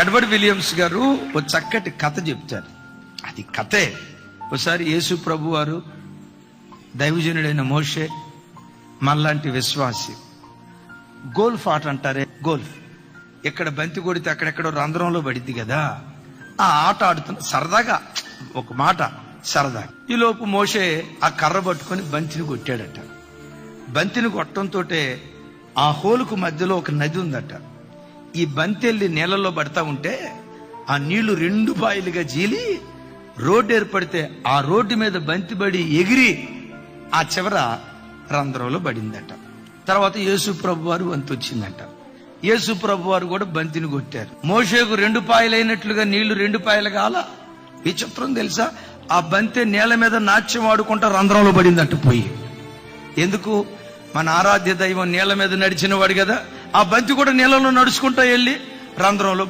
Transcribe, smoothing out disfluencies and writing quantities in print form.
Edward Williams గారు ఒక చక్కటి కథ చెప్తారు. అది కథే. ఒకసారి యేసు ప్రభు వారు, దైవజనుడైన మోషే, మనలాంటి విశ్వాసి, గోల్ఫ్ ఆట అంటారే, గోల్ఫ్, ఇక్కడ బంతి కొడితే అక్కడెక్కడో రంధ్రంలో పడిద్ది కదా, ఆ ఆట ఆడుతున్న సరదాగా, ఒక మాట సరదా. ఈలోపు మోషే ఆ కర్ర పట్టుకొని బంతిని కొట్టాడట. బంతిని కొట్టడంతో ఆ హోలుకు మధ్యలో ఒక నది ఉందట. ఈ బంతి వెళ్ళి నీళ్ళలో పడతా ఉంటే ఆ నీళ్లు రెండు పాయలుగా జీలి రోడ్డు ఏర్పడితే ఆ రోడ్డు మీద బంతి పడి ఎగిరి ఆ చివర రంధ్రంలో పడిందట. తర్వాత యేసు ప్రభు వారు వంతు వచ్చిందట. యేసు ప్రభు వారు కూడా బంతిని కొట్టారు. మోషేకు రెండు పాయలైనట్లుగా నీళ్లు రెండు పాయలు కాల. విచిత్రం తెలుసా, ఆ బంతి నేల మీద నాట్యం ఆడుకుంటా రంధ్రంలో పడిందట పోయి. ఎందుకు? మన ఆరాధ్య దైవం నీళ్ల మీద నడిచిన వాడు కదా, ఆ బంతి కూడా నీళ్ళలో నడుచుకుంటా వెళ్ళి రంధ్రంలో